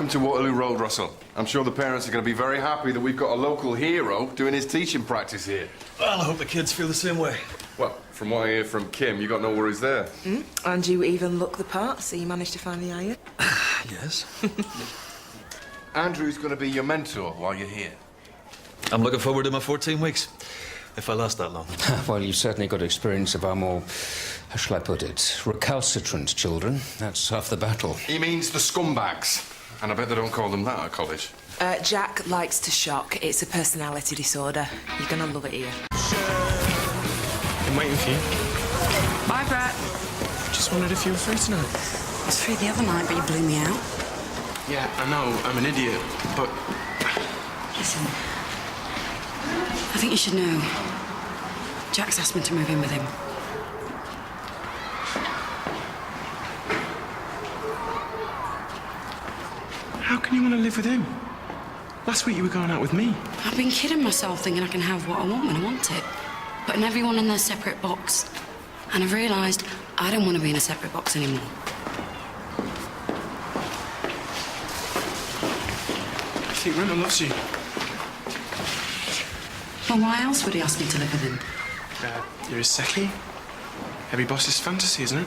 Welcome to Waterloo Road, Russell. I'm sure the parents are going to be very happy that we've got a local hero doing his teaching practice here. Well, I hope the kids feel the same way. Well, from what I hear from Kim, you got no worries there. And you even look the part, so you managed to find the iron. Yes. Andrew's going to be your mentor while you're here. I'm looking forward to my 14 weeks, if I last that long. Well, you've certainly got experience of our more, how shall I put it, recalcitrant children. That's half the battle. He means the scumbags. And I bet they don't call them that at college. Jack likes to shock. It's a personality disorder. You're gonna love it here. I'm waiting for you. Bye, Brett. Just wondered if you were free tonight. I was free the other night, but you blew me out. Yeah, I know, I'm an idiot, but... Listen, I think you should know. Jack's asked me to move in with him. How can you want to live with him? Last week you were going out with me. I've been kidding myself thinking I can have what I want when I want it. Putting everyone in their separate box. And I've realised I don't want to be in a separate box anymore. I think Renta loves you. Well, why else would he ask me to live with him? You're his secchi. Every boss's fantasy, isn't it?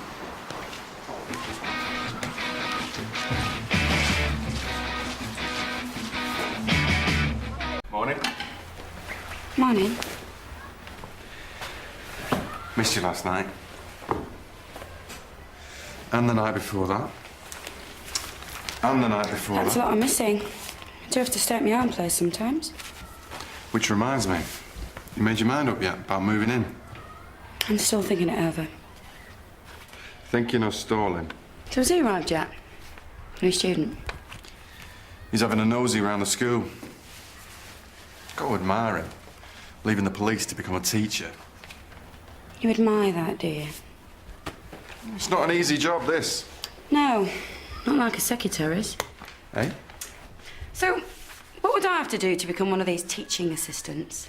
Morning. Morning. Missed you last night. And the night before that. And the night before That's a that. lot I'm missing. I do have to stay at my own place sometimes. Which reminds me, you made your mind up yet about moving in? I'm still thinking it over. Thinking of stalling. So has he arrived yet? New student. He's having a nosy around the school. Got to admire him. Leaving the police to become a teacher. You admire that, do you? It's not an easy job, this. No, not like a secretary's. Eh? So, what would I have to do to become one of these teaching assistants?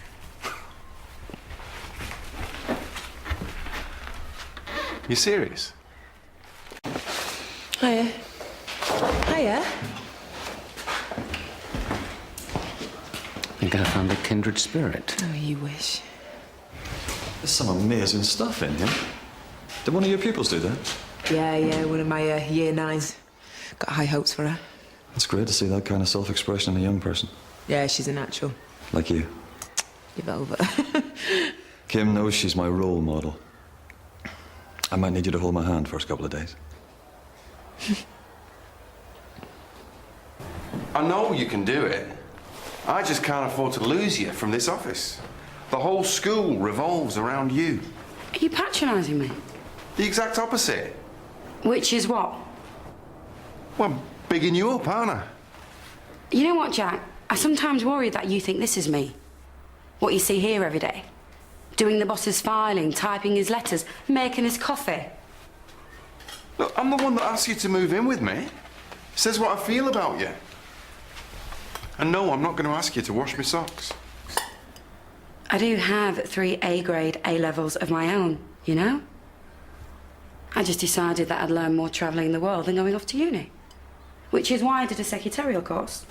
You serious? Hiya. Hiya. I think I found a kindred spirit. Oh, you wish. There's some amazing stuff in here. Did one of your pupils do that? Yeah, one of my year nines. Got high hopes for her. It's great to see that kind of self-expression in a young person. Yeah, she's a natural. Like you. You're velvet. Kim knows she's my role model. I might need you to hold my hand first couple of days. I know you can do it. I just can't afford to lose you from this office. The whole school revolves around you. Are you patronising me? The exact opposite. Which is what? Well, I'm bigging you up, aren't I? You know what, Jack? I sometimes worry that you think this is me. What you see here every day. Doing the boss's filing, typing his letters, making his coffee. Look, I'm the one that asked you to move in with me. Says what I feel about you. And no, I'm not going to ask you to wash my socks. I do have 3 A-grade A-levels of my own, you know? I just decided that I'd learn more travelling the world than going off to uni. Which is why I did a secretarial course.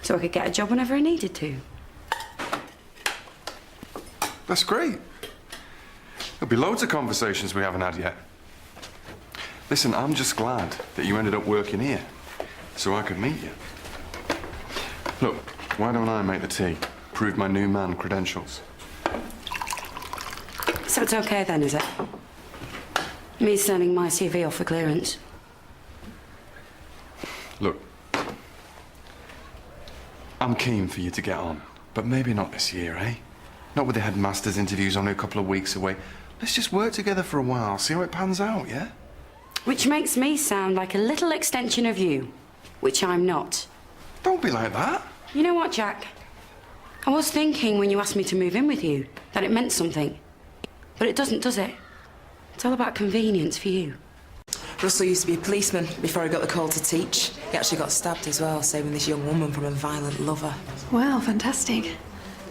So I could get a job whenever I needed to. That's great. There'll be loads of conversations we haven't had yet. Listen, I'm just glad that you ended up working here, so I could meet you. Look, why don't I make the tea? Prove my new man credentials. So it's okay then, is it? Me sending my CV off for clearance. Look, I'm keen for you to get on, but maybe not this year, eh? Not with the headmaster's interviews only a couple of weeks away. Let's just work together for a while, see how it pans out, yeah? Which makes me sound like a little extension of you, which I'm not. Don't be like that. You know what, Jack? I was thinking when you asked me to move in with you that it meant something. But it doesn't, does it? It's all about convenience for you. Russell used to be a policeman before he got the call to teach. He actually got stabbed as well, saving this young woman from a violent lover. Wow, fantastic.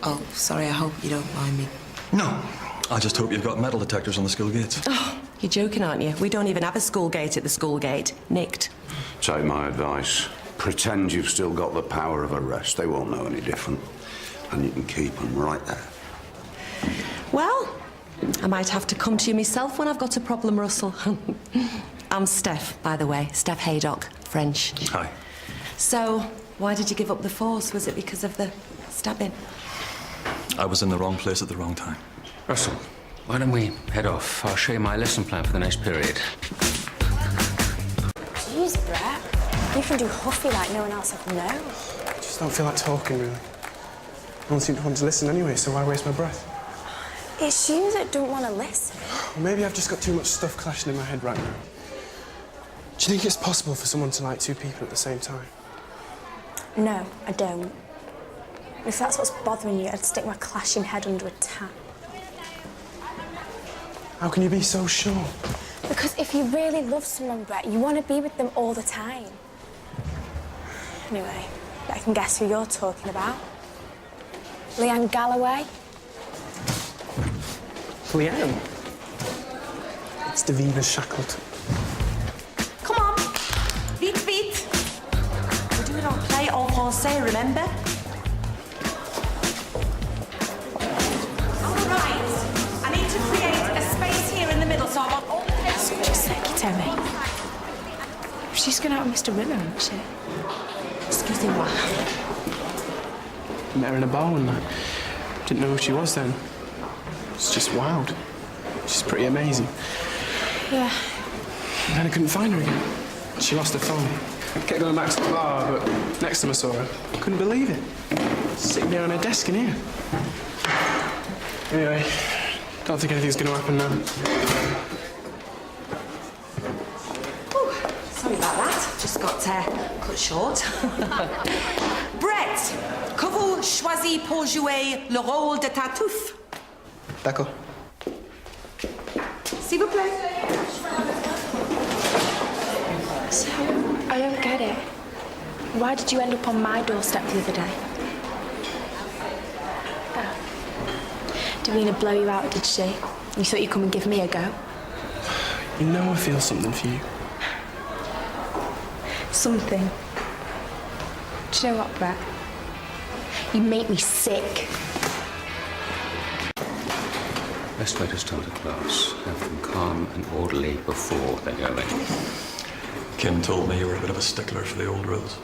Oh, sorry, I hope you don't mind me. No. I just hope you've got metal detectors on the school gates. Oh, you're joking, aren't you? We don't even have a school gate at the school gate. Nicked. Take my advice. Pretend you've still got the power of arrest. They won't know any different. And you can keep them right there. Well, I might have to come to you myself when I've got a problem, Russell. I'm Steph, by the way. Steph Haydock, French. Hi. So, why did you give up the force? Was it because of the stabbing? I was in the wrong place at the wrong time. Russell, why don't we head off? I'll show you my lesson plan for the next period. Jeez, Brett. You can do huffy like no one else I've known. I just don't feel like talking, really. No one seemed to want to listen anyway, so why waste my breath? It's you that don't want to listen. Or maybe I've just got too much stuff clashing in my head right now. Do you think it's possible for someone to like two people at the same time? No, I don't. If that's what's bothering you, I'd stick my clashing head under a tap. How can you be so sure? Because if you really love someone, Brett, you want to be with them all the time. Anyway, I can guess who you're talking about. Leanne Galloway. Leanne? It's Davina Shackleton. Come on, vite, vite. We're doing our play en français, remember? All right. I need to create a space here in the middle, so I want all the pages. Such a secretary. She's going out with Mr. Rimmer, isn't she? Excusez-moi. Met her in a bar one night. Didn't know who she was then. It's just wild. She's pretty amazing. Yeah. And then I couldn't find her again. She lost her phone. Kept going back to the bar, but next time I saw her, couldn't believe it. Sitting behind her desk in here. Anyway, don't think anything's going to happen now. Ooh, sorry about that. Just got cut short. Brett, qu'avez-vous choisi pour jouer le rôle de Tartuffe? D'accord. S'il vous plaît. So, I don't get it. Why did you end up on my doorstep the other day? Oh. Davina blow you out, did she? You thought you'd come and give me a go? You know I feel something for you. Something. Do you know what, Brett? You make me sick. Best way to start a class, have them calm and orderly before they go in. Kim told me you were a bit of a stickler for the old rules.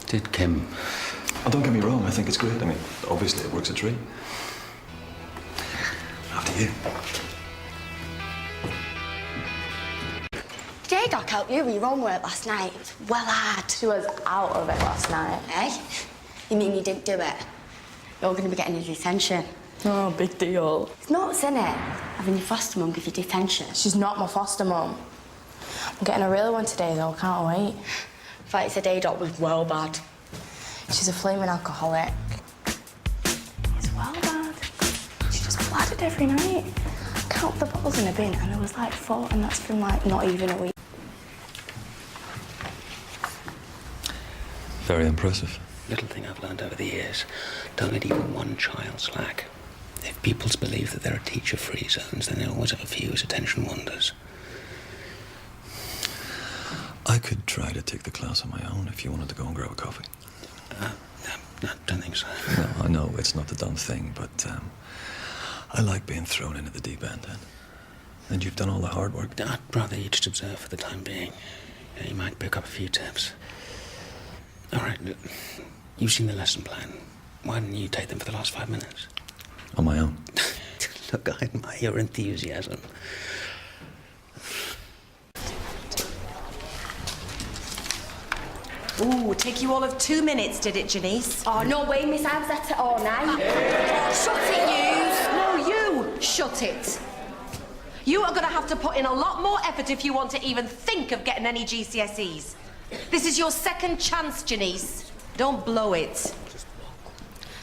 Did Kim? Oh, don't get me wrong, I think it's great. I mean, obviously it works a treat. After you. Did Doc help you with your homework last night? It was well hard. She was out of it last night. Eh? You mean you didn't do it? You're going to be getting a detention. Oh, big deal. It's nuts, isn't it? Having your foster mum give you detention. She's not my foster mum. I'm getting a real one today, though. Can't wait. Fight said A-Doc was well bad. She's a flaming alcoholic. It's well bad. She just bladdered every night. Count the bottles in a bin, and there was like 4, and that's been like not even a week. Very impressive. Little thing I've learned over the years, don't let even one child slack. If pupils believe that there are teacher-free zones, then they'll always have a few whose attention wanders. I could try to take the class on my own if you wanted to go and grab a coffee. No, don't think so. No, I know it's not the done thing, but I like being thrown into the deep end. And you've done all the hard work. I'd rather you just observe for the time being. Yeah, you might pick up a few tips. All right, look, you've seen the lesson plan. Why didn't you take them for the last 5 minutes? On my own. Look, I admire your enthusiasm. Ooh, take you all of 2 minutes, did it, Janice? Oh, no way, Miss. I've set it all night. Shut it, you! No, you! Shut it. You are going to have to put in a lot more effort if you want to even think of getting any GCSEs. This is your second chance, Janice. Don't blow it.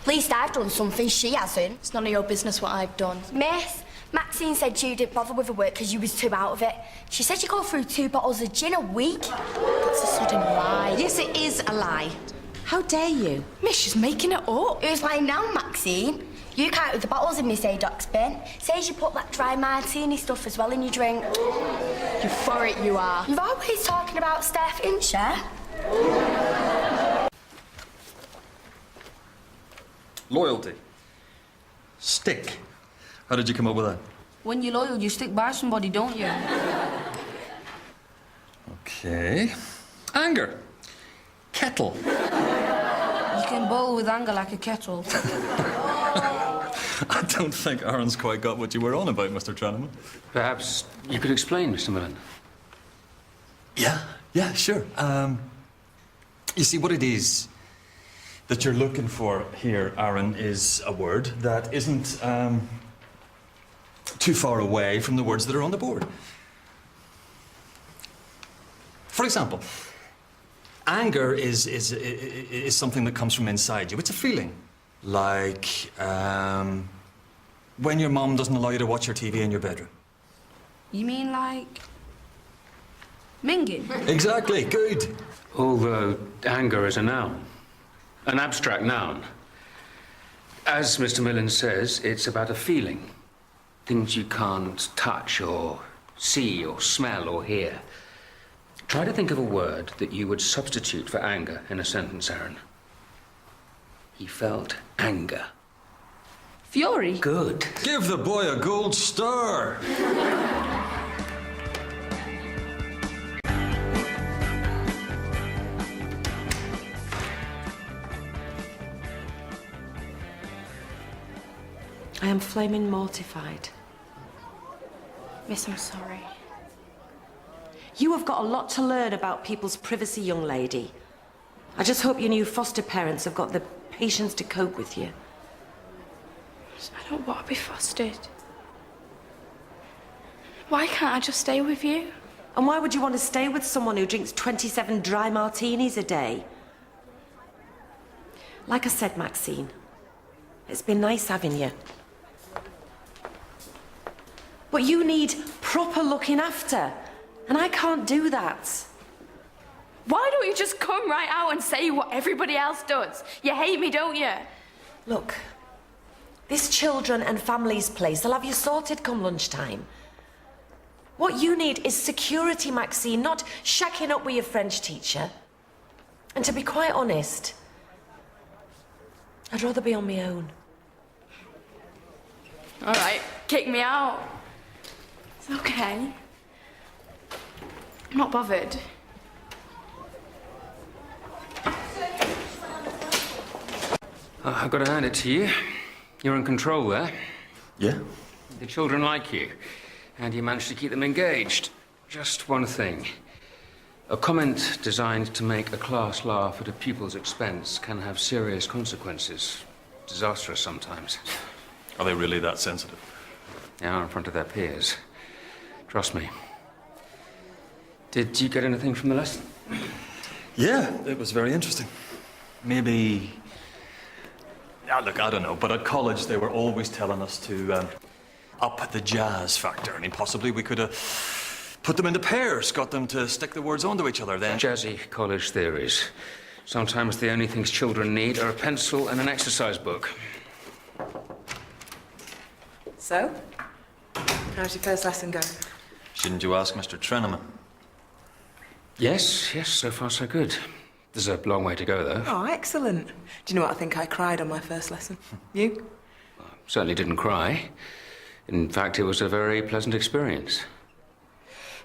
At least I've done something, she hasn't. It's none of your business what I've done. Miss, Maxine said you didn't bother with her work because you was too out of it. She said you go through 2 bottles of gin a week. That's a sudden lie. Yes, it is a lie. How dare you? Miss, she's making it up. Who's lying down, Maxine? You counted the bottles in Miss A-Doc's bin. Says you put that dry martini stuff as well in your drink. You're for it, you are. You're always talking about Steph, ain't you? Loyalty. Stick. How did you come up with that? When you're loyal, you stick by somebody, don't you? Okay. Anger. Kettle. You can boil with anger like a kettle. I don't think Aaron's quite got what you were on about, Mr. Tranneman. Perhaps you could explain, Mr. Millen. Yeah, sure. You see, what it is that you're looking for here, Aaron, is a word that isn't too far away from the words that are on the board. For example, anger is something that comes from inside you. It's a feeling. Like when your mom doesn't allow you to watch your TV in your bedroom. You mean like minging? Exactly, good. Although anger is a noun, an abstract noun. As Mr. Millen says, it's about a feeling. Things you can't touch or see or smell or hear. Try to think of a word that you would substitute for anger in a sentence, Aaron. He felt anger. Fury? Good. Give the boy a gold star. I am flaming mortified. Miss, I'm sorry. You have got a lot to learn about people's privacy, young lady. I just hope your new foster parents have got the patience to cope with you. I don't want to be fostered. Why can't I just stay with you? And why would you want to stay with someone who drinks 27 dry martinis a day? Like I said, Maxine, it's been nice having you. But you need proper looking after, and I can't do that. Why don't you just come right out and say what everybody else does? You hate me, don't you? Look, this children and families place, they'll have you sorted come lunchtime. What you need is security, Maxine, not shacking up with your French teacher. And to be quite honest, I'd rather be on my own. All right, kick me out. It's okay. I'm not bothered. I've got to hand it to you. You're in control there. Yeah? The children like you, and you managed to keep them engaged. Just one thing. A comment designed to make a class laugh at a pupil's expense can have serious consequences. Disastrous sometimes. Are they really that sensitive? They are in front of their peers. Trust me. Did you get anything from the lesson? Yeah, it was very interesting. Maybe... look, I don't know, but at college they were always telling us to up the jazz factor. I mean, possibly we could have put them into pairs, got them to stick the words onto each other then. Jazzy college theories. Sometimes the only things children need are a pencil and an exercise book. So, how's your first lesson go? Shouldn't you ask Mr. Tranneman? Yes, so far so good. There's a long way to go, though. Oh, excellent. Do you know what? I think I cried on my first lesson. You? Certainly didn't cry. In fact, it was a very pleasant experience.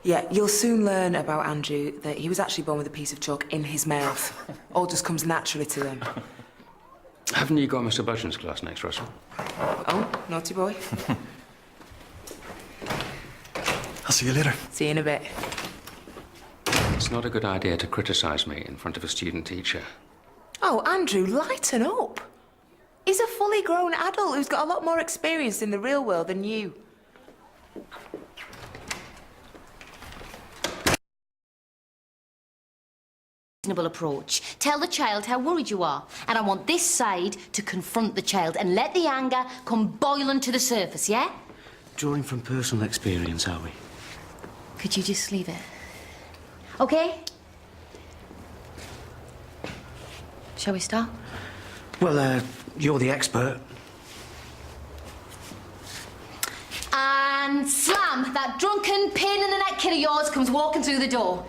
Yeah, you'll soon learn about Andrew that he was actually born with a piece of chalk in his mouth. All just comes naturally to him. Haven't you got Mr. Budgeon's class next, Russell? Oh, naughty boy. I'll see you later. See you in a bit. It's not a good idea to criticize me in front of a student teacher. Oh, Andrew, lighten up. He's a fully grown adult who's got a lot more experience in the real world than you. Reasonable approach. Tell the child how worried you are, and I want this side to confront the child and let the anger come boiling to the surface, yeah? Drawing from personal experience, are we? Could you just leave it? Okay? Shall we start? Well, you're the expert. And slam! That drunken pain in the neck kid of yours comes walking through the door.